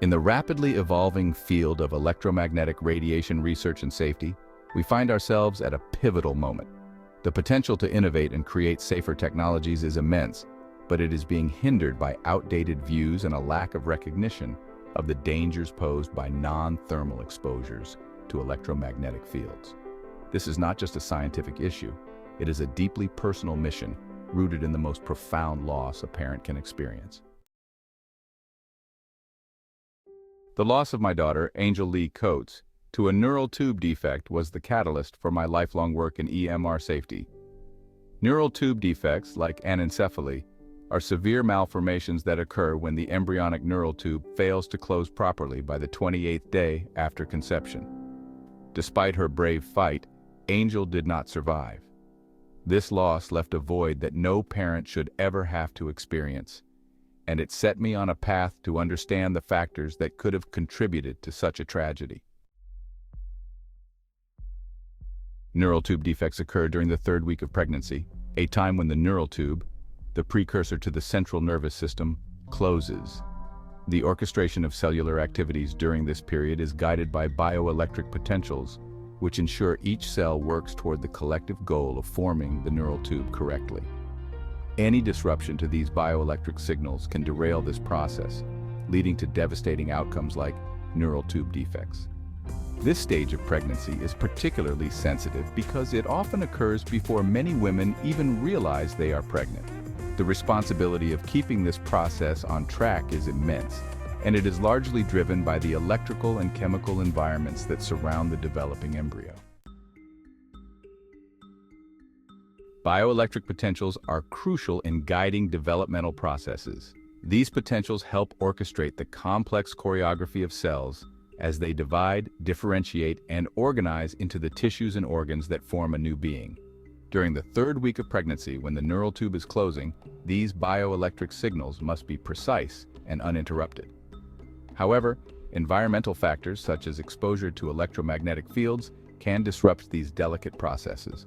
In the rapidly evolving field of electromagnetic radiation research and safety, we find ourselves at a pivotal moment. The potential to innovate and create safer technologies is immense, but it is being hindered by outdated views and a lack of recognition of the dangers posed by non-thermal exposures to electromagnetic fields. This is not just a scientific issue, it is a deeply personal mission rooted in the most profound loss a parent can experience. The loss of my daughter, Angel Lee Coates, to a neural tube defect was the catalyst for my lifelong work in EMR safety. Neural tube defects, like anencephaly, are severe malformations that occur when the embryonic neural tube fails to close properly by the 28th day after conception. Despite her brave fight, Angel did not survive. This loss left a void that no parent should ever have to experience, and it set me on a path to understand the factors that could have contributed to such a tragedy. Neural tube defects occur during the 3rd week of pregnancy, a time when the neural tube, the precursor to the central nervous system, closes. The orchestration of cellular activities during this period is guided by bioelectric potentials, which ensure each cell works toward the collective goal of forming the neural tube correctly. Any disruption to these bioelectric signals can derail this process, leading to devastating outcomes like neural tube defects. This stage of pregnancy is particularly sensitive because it often occurs before many women even realize they are pregnant. The responsibility of keeping this process on track is immense, and it is largely driven by the electrical and chemical environments that surround the developing embryo. Bioelectric potentials are crucial in guiding developmental processes. These potentials help orchestrate the complex choreography of cells as they divide, differentiate, and organize into the tissues and organs that form a new being. During the 3rd week of pregnancy, when the neural tube is closing, these bioelectric signals must be precise and uninterrupted. However, environmental factors such as exposure to electromagnetic fields can disrupt these delicate processes.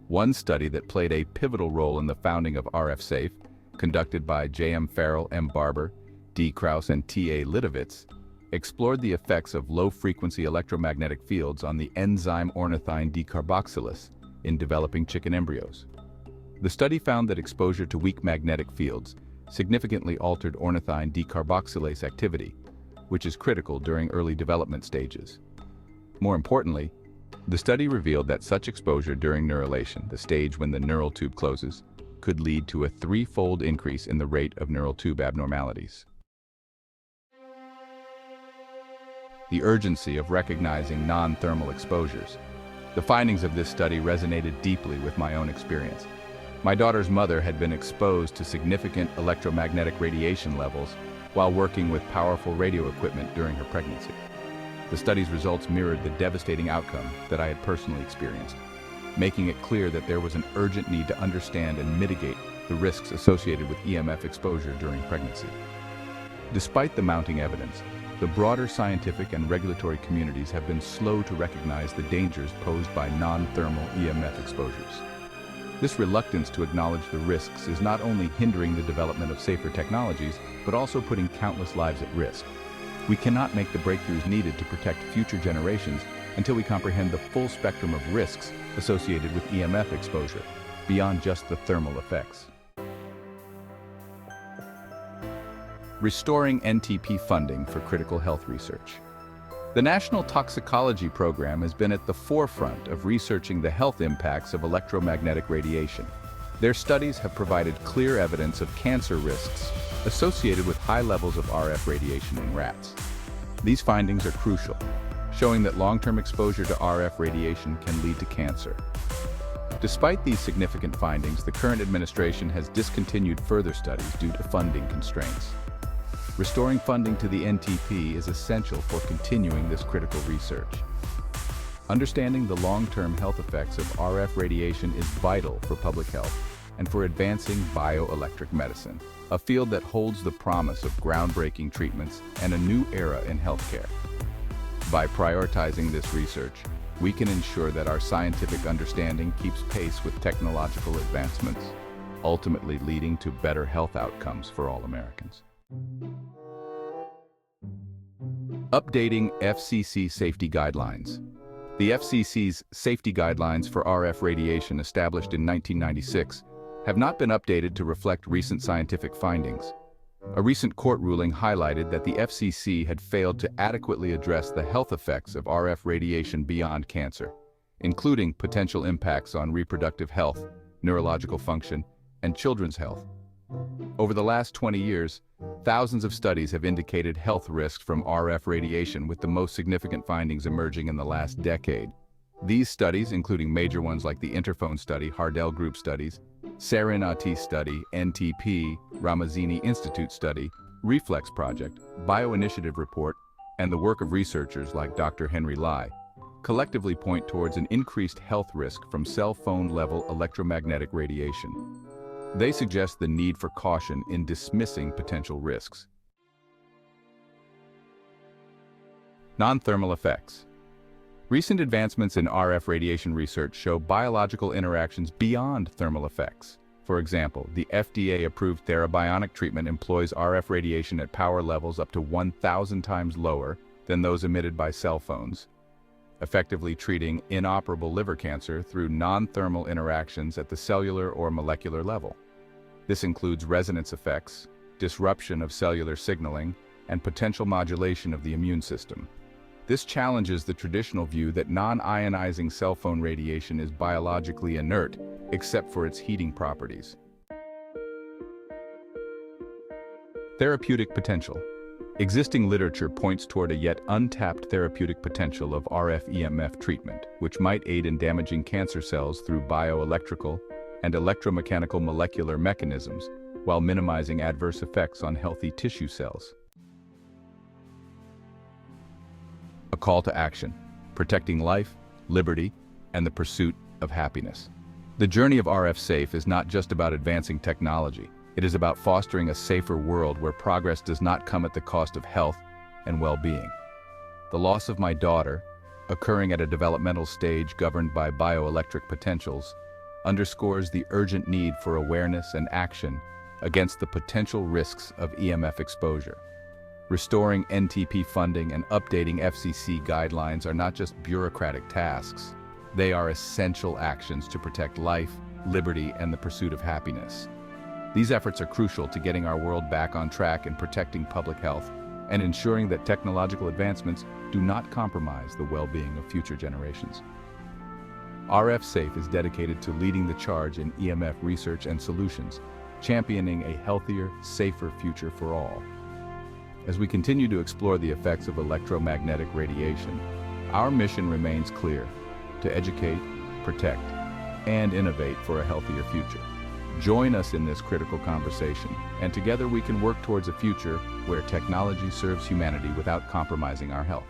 One study that played a pivotal role in the founding of RF Safe, conducted by J.M. Farrell, M. Barber, D. Krause, and T.A. Litovitz, explored the effects of low-frequency electromagnetic fields on the enzyme ornithine decarboxylase in developing chicken embryos. The study found that exposure to weak magnetic fields significantly altered ornithine decarboxylase activity, which is critical during early development stages. More importantly, the study revealed that such exposure during neurulation, the stage when the neural tube closes, could lead to a 3-fold increase in the rate of neural tube abnormalities. The urgency of recognizing non-thermal exposures. The findings of this study resonated deeply with my own experience. My daughter's mother had been exposed to significant electromagnetic radiation levels while working with powerful radio equipment during her pregnancy. The study's results mirrored the devastating outcome that I had personally experienced, making it clear that there was an urgent need to understand and mitigate the risks associated with EMF exposure during pregnancy. Despite the mounting evidence, the broader scientific and regulatory communities have been slow to recognize the dangers posed by non-thermal EMF exposures. This reluctance to acknowledge the risks is not only hindering the development of safer technologies, but also putting countless lives at risk. We cannot make the breakthroughs needed to protect future generations until we comprehend the full spectrum of risks associated with EMF exposure, beyond just the thermal effects. Restoring NTP funding for critical health research. The National Toxicology Program has been at the forefront of researching the health impacts of electromagnetic radiation. Their studies have provided clear evidence of cancer risks associated with high levels of RF radiation in rats. These findings are crucial, showing that long-term exposure to RF radiation can lead to cancer. Despite these significant findings, the current administration has discontinued further studies due to funding constraints. Restoring funding to the NTP is essential for continuing this critical research. Understanding the long-term health effects of RF radiation is vital for public health and for advancing bioelectric medicine, a field that holds the promise of groundbreaking treatments and a new era in healthcare. By prioritizing this research, we can ensure that our scientific understanding keeps pace with technological advancements, ultimately leading to better health outcomes for all Americans. Updating FCC safety guidelines. The FCC's safety guidelines for RF radiation, established in 1996, have not been updated to reflect recent scientific findings. A recent court ruling highlighted that the FCC had failed to adequately address the health effects of RF radiation beyond cancer, including potential impacts on reproductive health, neurological function, and children's health. Over the last 20 years, thousands of studies have indicated health risks from RF radiation, with the most significant findings emerging in the last decade. These studies, including major ones like the Interphone study, Hardell Group studies, Serenity study, NTP, Ramazzini Institute study, Reflex Project, Bioinitiative report, and the work of researchers like Dr. Henry Lai, collectively point towards an increased health risk from cell phone-level electromagnetic radiation. They suggest the need for caution in dismissing potential risks. Non-thermal effects. Recent advancements in RF radiation research show biological interactions beyond thermal effects. For example, the FDA-approved Therapeutic treatment employs RF radiation at power levels up to 1,000 times lower than those emitted by cell phones, effectively treating inoperable liver cancer through non-thermal interactions at the cellular or molecular level. This includes resonance effects, disruption of cellular signaling, and potential modulation of the immune system. This challenges the traditional view that non-ionizing cell phone radiation is biologically inert, except for its heating properties. Therapeutic potential. Existing literature points toward a yet untapped therapeutic potential of RF EMF treatment, which might aid in damaging cancer cells through bioelectrical and electromechanical molecular mechanisms, while minimizing adverse effects on healthy tissue cells. A call to action: protecting life, liberty, and the pursuit of happiness. The journey of RF Safe is not just about advancing technology. It is about fostering a safer world where progress does not come at the cost of health and well-being. The loss of my daughter, occurring at a developmental stage governed by bioelectric potentials, underscores the urgent need for awareness and action against the potential risks of EMF exposure. Restoring NTP funding and updating FCC guidelines are not just bureaucratic tasks. They are essential actions to protect life, liberty, and the pursuit of happiness. These efforts are crucial to getting our world back on track and protecting public health, and ensuring that technological advancements do not compromise the well-being of future generations. RF Safe is dedicated to leading the charge in EMF research and solutions, championing a healthier, safer future for all. As we continue to explore the effects of electromagnetic radiation, our mission remains clear: to educate, protect, and innovate for a healthier future. Join us in this critical conversation, and together we can work towards a future where technology serves humanity without compromising our health.